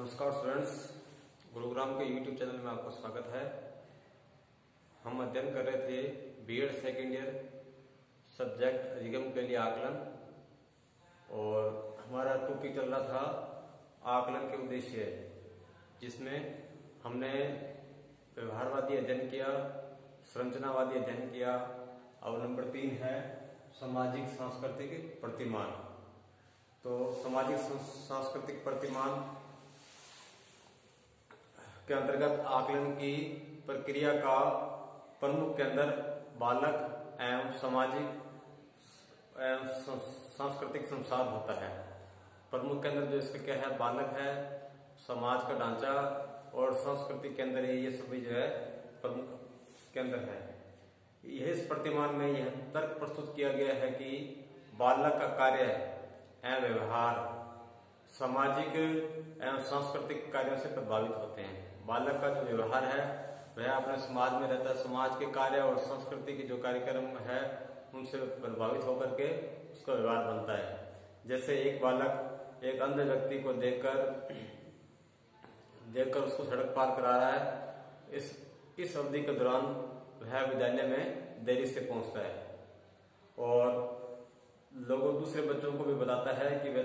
नमस्कार स्टूडेंट्स, गुरुग्राम के YouTube channel में आपका स्वागत है। हम अध्ययन कर रहे थे बीएड सेकेंड ईयर सब्जेक्ट अधिगम के लिए आकलन, और हमारा टॉपिक चल रहा था आकलन के उद्देश्य, जिसमें हमने व्यवहारवादी अध्ययन किया, संरचनावादी अध्ययन किया। अब नंबर 3 है सामाजिक सांस्कृतिक प्रतिमान। तो सामाजिक सांस्कृतिक प्रतिमान के अंतर्गत आकलन की प्रक्रिया का प्रमुख केंद्र बालक एवं सामाजिक एवं सांस्कृतिक संसार होता है। प्रमुख केंद्र जो इसका क्या है, बालक है, समाज का ढांचा और सांस्कृतिक केंद्र है, ये सभी जो है प्रमुख केंद्र है। यह इस प्रतिमान में यह तर्क प्रस्तुत किया गया है कि बालक का कार्य एवं व्यवहार सामाजिक एवं सांस्कृतिक कार्यों से प्रभावित होते हैं। बालक का जो व्यवहार है वह अपने समाज में रहता है, समाज के कार्य और संस्कृति के जो कार्यक्रम है उनसे प्रभावित होकर के उसका व्यवहार बनता है। जैसे एक बालक एक अंध व्यक्ति को देखकर उसको सड़क पार करा रहा है, इस अवधि के दौरान वह विद्यालय में देरी से पहुंचता है और लोगों दूसरे बच्चों को भी बताता है कि वह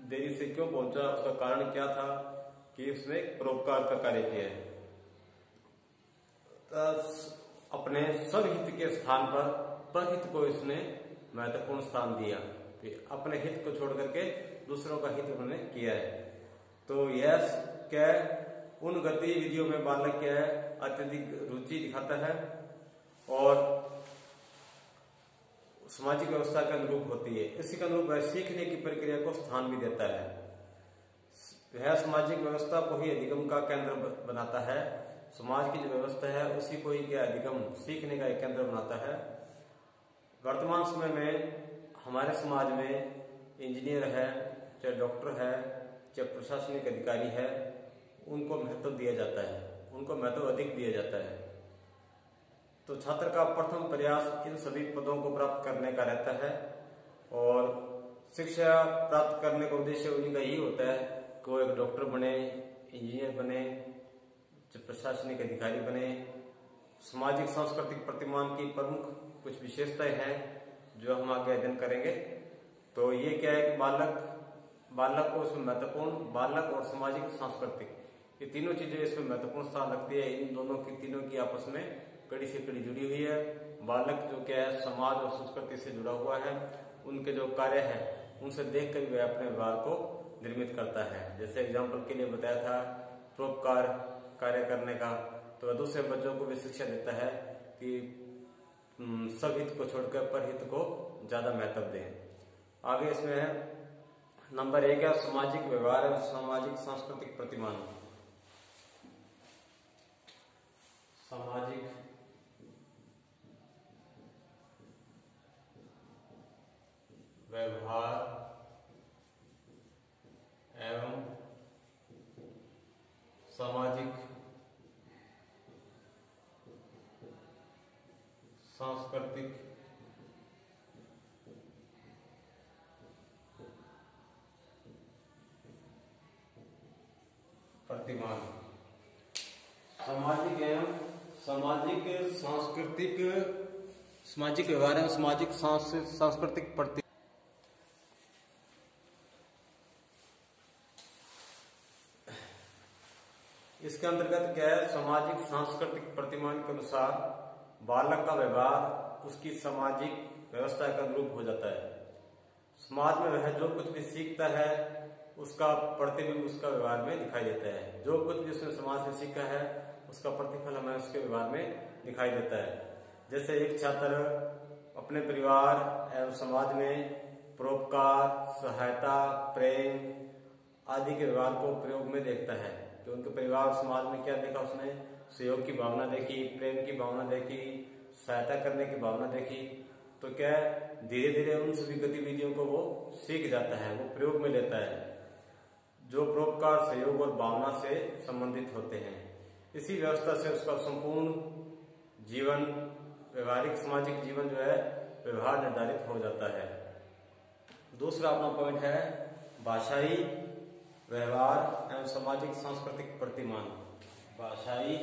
देरी से क्यों पहुंचा, उसका कारण क्या था, कि उसने परोपकार का कार्य किया है। अपने स्वहित के स्थान पर परहित को इसने महत्वपूर्ण स्थान दिया, अपने हित को छोड़ करके दूसरों का हित उन्होंने किया है। तो यह क्या उन गतिविधियों में बालक क्या है अत्यधिक रुचि दिखाता है और सामाजिक व्यवस्था के अनुरूप होती है। इसी के अनुरूप वह सीखने की प्रक्रिया को स्थान भी देता है। वह सामाजिक व्यवस्था को ही अधिगम का केंद्र बनाता है। समाज की जो व्यवस्था है उसी को ही क्या अधिगम सीखने का एक केंद्र बनाता है। वर्तमान समय में हमारे समाज में इंजीनियर है, चाहे डॉक्टर है, चाहे प्रशासनिक अधिकारी है, उनको महत्व दिया जाता है, उनको महत्व अधिक दिया जाता है। तो छात्र का प्रथम प्रयास इन सभी पदों को प्राप्त करने का रहता है और शिक्षा प्राप्त करने का उद्देश्य उन्हीं का यही होता है कि वो एक डॉक्टर बने, इंजीनियर बने, प्रशासनिक अधिकारी बने। सामाजिक सांस्कृतिक प्रतिमान की प्रमुख कुछ विशेषताएं हैं जो हम आगे अध्ययन करेंगे। तो ये क्या है कि बालक को उसमें महत्वपूर्ण, बालक और सामाजिक सांस्कृतिक, ये तीनों चीजें इसमें महत्वपूर्ण स्थान रखती है। इन दोनों की तीनों की आपस में कड़ी से कड़ी जुड़ी हुई है। बालक जो क्या है समाज और संस्कृति से जुड़ा हुआ है, उनके जो कार्य है उनसे देख कर वह अपने व्यवहार को निर्मित करता है। जैसे एग्जाम्पल के लिए बताया था परोपकार कार्य करने का, तो वह दूसरे बच्चों को भी शिक्षा देता है कि स्वहित को छोड़कर परहित को ज्यादा महत्व दें। आगे इसमें है नंबर 1 है सामाजिक व्यवहार और सामाजिक सांस्कृतिक प्रतिमान। सामाजिक व्यवहार एवं सामाजिक सांस्कृतिक प्रतिमान। सामाजिक एवं सामाजिक व्यवहार एवं सामाजिक सांस्कृतिक प्रतिमान। इसके अंतर्गत क्या है, सामाजिक सांस्कृतिक प्रतिमान के अनुसार बालक का व्यवहार उसकी सामाजिक व्यवस्था के अनुरूप हो जाता है। समाज में वह जो कुछ भी सीखता है उसका प्रतिबिंब उसका व्यवहार में दिखाई देता है। जो कुछ भी उसने समाज से सीखा है उसका प्रतिफल हमें उसके व्यवहार में दिखाई देता है। जैसे एक छात्र अपने परिवार एवं समाज में परोपकार, सहायता, प्रेम आदि के व्यवहार को प्रयोग में देखता है। तो उनके परिवार समाज में क्या देखा, उसने सहयोग की भावना देखी, प्रेम की भावना देखी, सहायता करने की भावना देखी। तो क्या धीरे धीरे उन सभी गतिविधियों को वो सीख जाता है, वो प्रयोग में लेता है, जो परोपकार, सहयोग और भावना से संबंधित होते हैं। इसी व्यवस्था से उसका संपूर्ण जीवन, व्यवहारिक सामाजिक जीवन जो है व्यवहार निर्धारित हो जाता है। दूसरा अपना पॉइंट है भाषाई व्यवहार एवं सामाजिक सांस्कृतिक प्रतिमान। भाषाई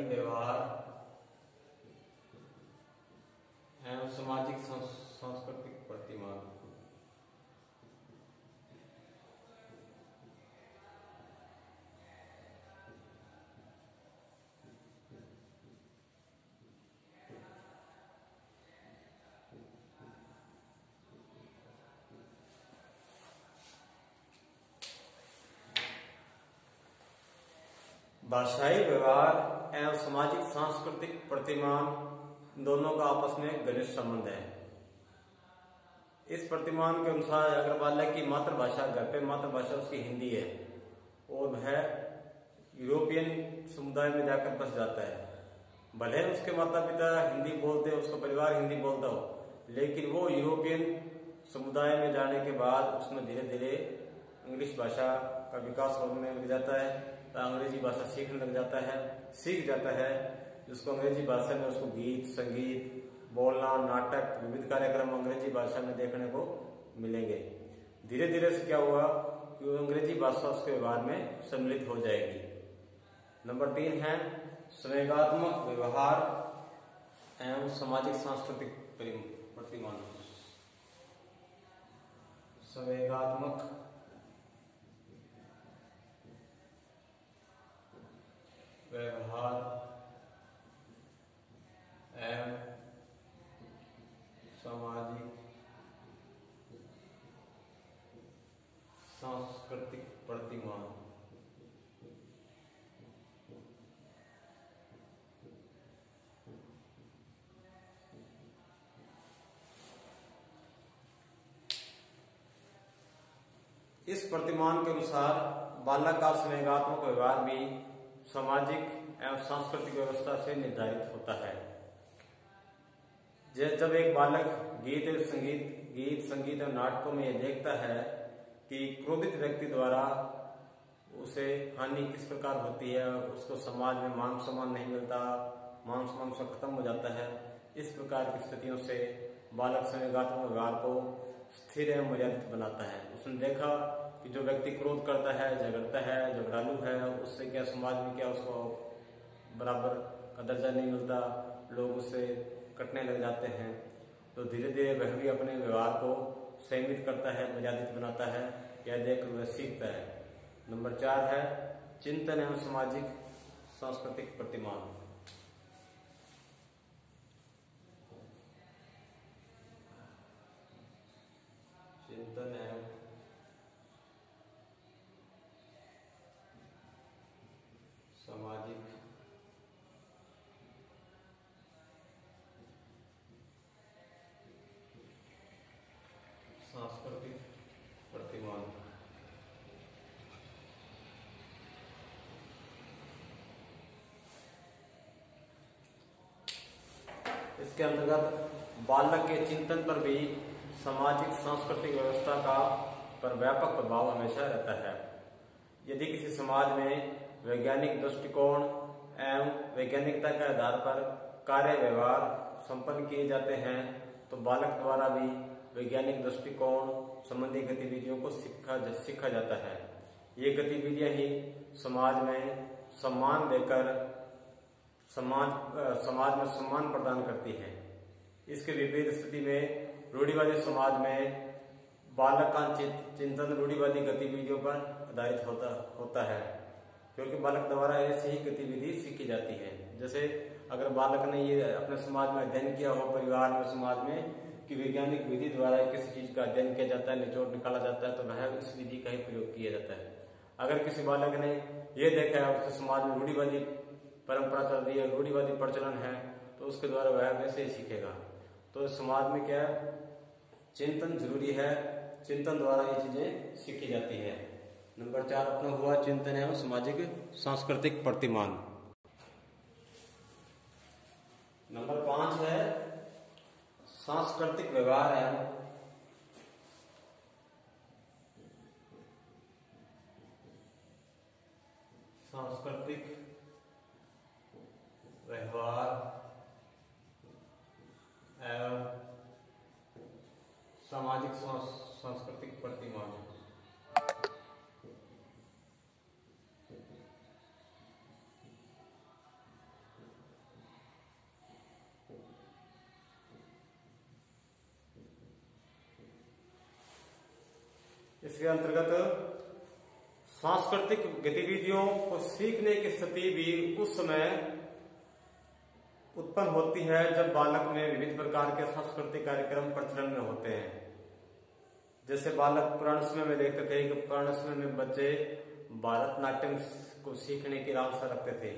व्यवहार एवं सामाजिक सांस्कृतिक प्रतिमान। भाषाई व्यवहार एवं सामाजिक सांस्कृतिक प्रतिमान दोनों का आपस में घनिष्ठ संबंध है। इस प्रतिमान के अनुसार अगर बालक की मातृभाषा, घर पे मातृभाषा उसकी हिंदी है और वह यूरोपियन समुदाय में जाकर बस जाता है, भले उसके माता पिता हिंदी बोलते, उसका परिवार हिंदी बोलता हो, लेकिन वो यूरोपियन समुदाय में जाने के बाद उसमें धीरे धीरे इंग्लिश भाषा का विकास होने लग जाता है, तो अंग्रेजी भाषा सीखने लग जाता है, सीख जाता है। जिसको अंग्रेजी भाषा में उसको गीत, संगीत, बोलना, नाटक, विविध कार्यक्रम अंग्रेजी भाषा में देखने को मिलेंगे। धीरे धीरे से क्या हुआ कि अंग्रेजी भाषा उसके व्यवहार में सम्मिलित हो जाएगी। नंबर 3 है संवेगात्मक व्यवहार एवं सामाजिक सांस्कृतिक प्रतिमान। संवेगात्मक व्यवहार एवं सामाजिक सांस्कृतिक प्रतिमान। इस प्रतिमान के अनुसार बालक का संवेगात्मक व्यवहार भी सामाजिक एवं सांस्कृतिक व्यवस्था से निर्धारित होता है। जब एक बालक गीत संगीत और नाटकों में यह देखता है कि क्रोधित व्यक्ति द्वारा उसे हानि किस प्रकार होती है, उसको समाज में मान सम्मान नहीं मिलता, मान सम्मान उसका खत्म हो जाता है, इस प्रकार की स्थितियों से बालक संवेगात्मक व्यवहार को स्थिर एवं मर्यादित बनाता है। उसने देखा कि जो व्यक्ति क्रोध करता है, झगड़ता है, झगड़ालू है, उससे क्या समाज में क्या उसको बराबर का दर्जा नहीं मिलता, लोग उससे कटने लग जाते हैं। तो धीरे धीरे वह भी अपने व्यवहार को संयमित करता है, मर्यादित बनाता है, यह देखकर वह सीखता है। नंबर 4 है चिंतन एवं सामाजिक सांस्कृतिक प्रतिमान। चिंतन एवं सामाजिक सांस्कृतिक प्रतिमान। इसके अंतर्गत बालक के चिंतन पर भी सामाजिक सांस्कृतिक व्यवस्था का पर व्यापक प्रभाव हमेशा रहता है। यदि किसी समाज में वैज्ञानिक दृष्टिकोण एवं वैज्ञानिकता के आधार पर कार्य व्यवहार संपन्न किए जाते हैं, तो बालक द्वारा भी वैज्ञानिक दृष्टिकोण संबंधी गतिविधियों को सीखा जाता है। ये गतिविधियां ही समाज में सम्मान देकर समाज में सम्मान प्रदान करती हैं। इसके विपरीत स्थिति में रूढ़िवादी समाज में बालक का चिंतन रूढ़िवादी गतिविधियों पर आधारित होता है, क्योंकि बालक द्वारा ऐसी ही गतिविधि सीखी जाती है। जैसे अगर बालक ने ये अपने समाज में अध्ययन किया हो, परिवार में, समाज में, कि वैज्ञानिक विधि द्वारा किसी चीज का अध्ययन किया जाता है, निचोड़ निकाला जाता है, तो वह इस विधि का ही प्रयोग किया जाता है। अगर किसी बालक ने ये देखा है उसके समाज में रूढ़िवादी परंपरा चल रही है, रूढ़िवादी प्रचलन है, तो उसके द्वारा वह वैसे ही सीखेगा। तो समाज में क्या है, चिंतन जरूरी है, चिंतन द्वारा ये चीजें सीखी जाती है। नंबर 4 अपना हुआ चिंतन एवं सामाजिक सांस्कृतिक प्रतिमान। नंबर 5 है सांस्कृतिक व्यवहार एवं सांस्कृतिक व्यवहार एवं सामाजिक इसके अंतर्गत सांस्कृतिक गतिविधियों को सीखने की स्थिति भी उस समय उत्पन्न होती है जब बालक में विविध प्रकार के सांस्कृतिक कार्यक्रम प्रचलन में होते हैं। जैसे बालक पुराने समय में देखते थे कि पुराने समय में बच्चे भारतनाट्यम को सीखने की लालसा रखते थे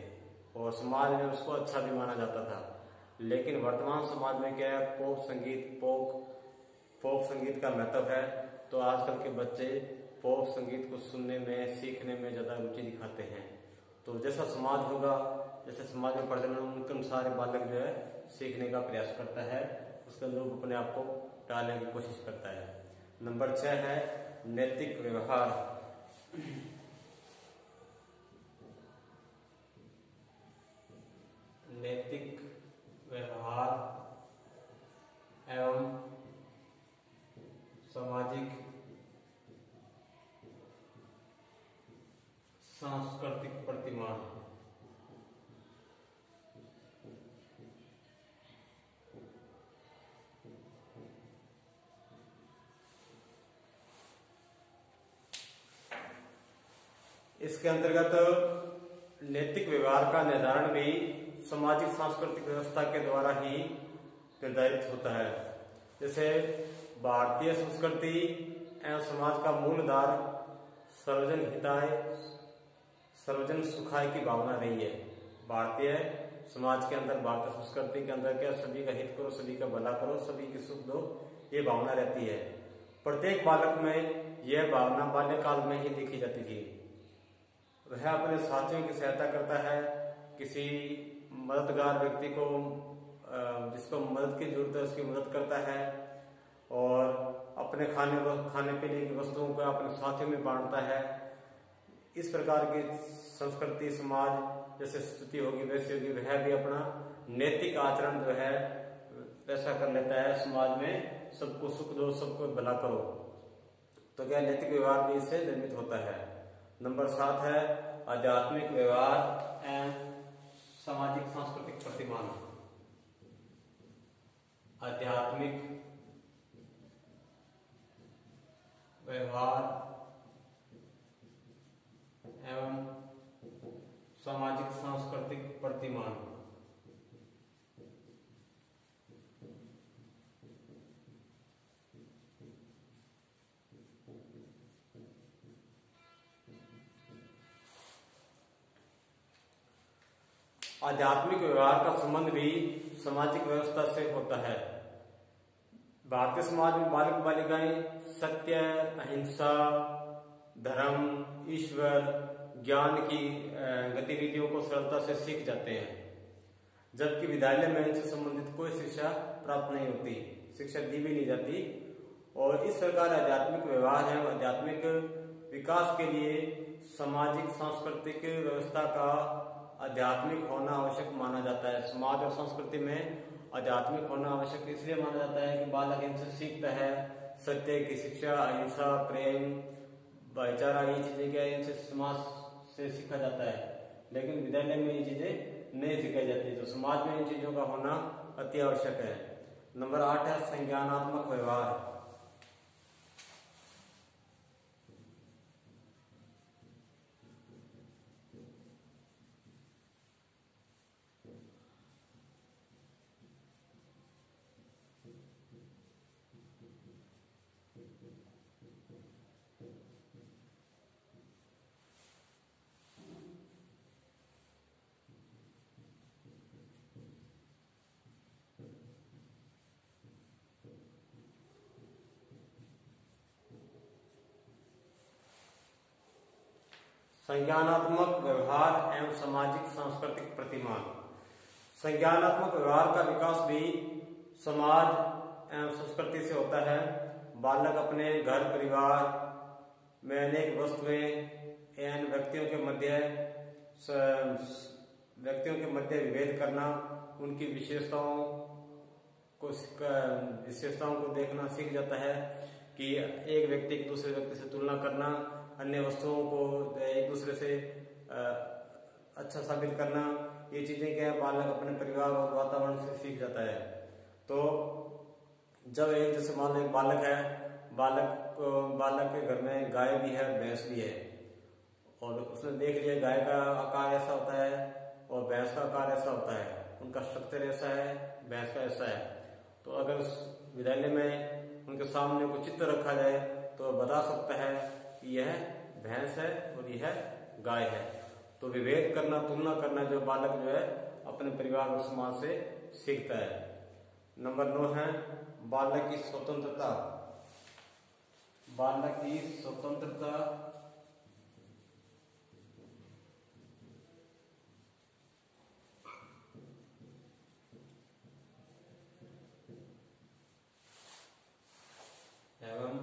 और समाज में उसको अच्छा भी माना जाता था। लेकिन वर्तमान समाज में क्या है, फोक संगीत का महत्व है, तो आजकल के बच्चे फोक संगीत को सुनने में, सीखने में ज्यादा रुचि दिखाते हैं। तो जैसा समाज होगा, जैसे समाज में प्रचलन, उनके अनुसार बालक जो है सीखने का प्रयास करता है, उसके अनुरूप अपने आप को डालने की कोशिश करता है। नंबर 6 है नैतिक व्यवहार। नैतिक व्यवहार एवं सामाजिक सांस्कृतिक प्रतिमान। इसके अंतर्गत नैतिक व्यवहार का निर्धारण भी सामाजिक सांस्कृतिक व्यवस्था के द्वारा ही निर्धारित होता है। जैसे भारतीय संस्कृति एवं समाज का मूल आधार सर्वजन हिताय सर्वजन सुखाय की भावना रही है। भारतीय समाज के अंदर, भारतीय संस्कृति के अंदर क्या, सभी का हित करो, सभी का भला करो, सभी की सुख दो, ये भावना रहती है। प्रत्येक बालक में यह भावना बाल्यकाल में ही देखी जाती थी। वह अपने साथियों की सहायता करता है, किसी मददगार व्यक्ति को, जिसको मदद की जरूरत है उसकी मदद करता है, और अपने खाने पीने की वस्तुओं को अपने साथियों में बांटता है। इस प्रकार की संस्कृति, समाज जैसे स्थिति होगी वैसी होगी, वह भी अपना नैतिक आचरण जो है वैसा कर लेता है। समाज में सबको सुख दो, सबको भला करो, तो क्या नैतिक व्यवहार भी इससे निर्मित होता है। नंबर 7 है आध्यात्मिक व्यवहार एवं सामाजिक सांस्कृतिक प्रतिमान। आध्यात्मिक व्यवहार एवं सामाजिक सांस्कृतिक प्रतिमान। आध्यात्मिक व्यवहार का संबंध भी सामाजिक व्यवस्था से होता है। भारतीय समाज में बालक बालिकाएं सत्य, अहिंसा, धर्म, ईश्वर, ज्ञान की गतिविधियों को सरलता से सीख जाते हैं, जबकि विद्यालय में इनसे संबंधित कोई शिक्षा प्राप्त नहीं होती, शिक्षा दी भी नहीं जाती। और इस प्रकार आध्यात्मिक व्यवहार है, आध्यात्मिक विकास के लिए सामाजिक सांस्कृतिक व्यवस्था का आध्यात्मिक होना आवश्यक माना जाता है। समाज और संस्कृति में आध्यात्मिक होना आवश्यक इसलिए माना जाता है कि बालक इनसे सीखता है, सत्य की शिक्षा, अहिंसा, प्रेम, भाईचारा, ये चीजें क्या, इनसे समाज से सीखा जाता है। लेकिन विद्यालय में ये चीजें नहीं सिखाई जाती, तो समाज में इन चीजों का होना अति आवश्यक है। नंबर 8 है संज्ञानात्मक व्यवहार। संज्ञानात्मक व्यवहार एवं सामाजिक सांस्कृतिक प्रतिमान। संज्ञानात्मक व्यवहार का विकास भी समाज एवं संस्कृति से होता है। बालक अपने घर परिवार में अनेक वस्तुएं एवं व्यक्तियों के मध्य विभेद करना, उनकी विशेषताओं को देखना सीख जाता है कि एक व्यक्ति एक दूसरे व्यक्ति से तुलना करना, अन्य वस्तुओं को एक दूसरे से अच्छा साबित करना, ये चीजें क्या है बालक अपने परिवार और वातावरण से सीख जाता है। तो जब एक जैसे मान लो एक बालक है, बालक के घर में गाय भी है, भैंस भी है, और उसने देख लिया गाय का आकार ऐसा होता है और भैंस का आकार ऐसा होता है, उनका स्ट्रक्चर ऐसा है, भैंस का ऐसा है। तो अगर उस विद्यालय में उनके सामने कोई चित्र रखा जाए तो बता सकता है कि यह भैंस है और यह गाय है। तो विभेद करना, तुलना करना जो बालक जो है अपने परिवार और समाज से सीखता है। नंबर 9 है बालक की स्वतंत्रता। बालक की स्वतंत्रता एवं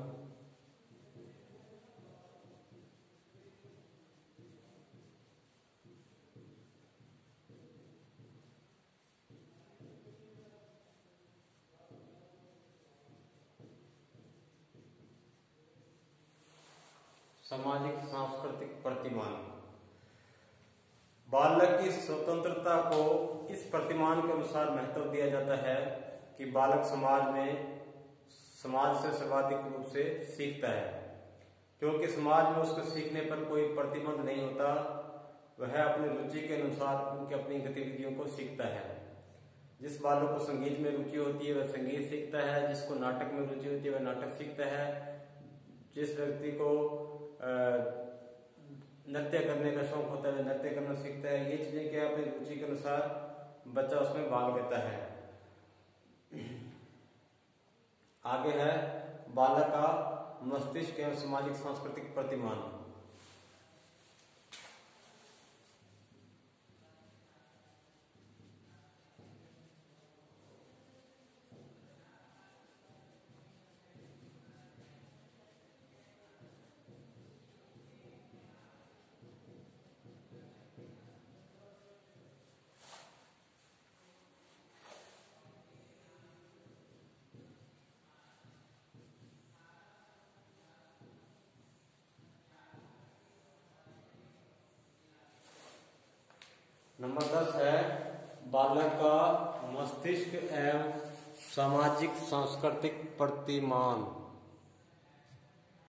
सामाजिक सांस्कृतिक प्रतिमान। बालक की स्वतंत्रता को इस प्रतिमान के अनुसार महत्व दिया जाता है कि बालक समाज से सर्वाधिक रूप से सीखता है, क्योंकि समाज में उसके सीखने पर कोई प्रतिबंध नहीं होता। वह अपनी रुचि के अनुसार उनकी अपनी गतिविधियों को सीखता है। जिस बालक को संगीत में रुचि होती है वह संगीत सीखता है, जिसको नाटक में रुचि होती है वह नाटक सीखता है, जिस व्यक्ति को नृत्य करने का शौक होता है नृत्य करना सीखता है। ये चीजें क्या अपनी रुचि के अनुसार बच्चा उसमें भाग लेता है। आगे है बालक का मस्तिष्क एवं सामाजिक सांस्कृतिक प्रतिमान। नंबर 10 है बालक का मस्तिष्क एवं सामाजिक सांस्कृतिक प्रतिमान।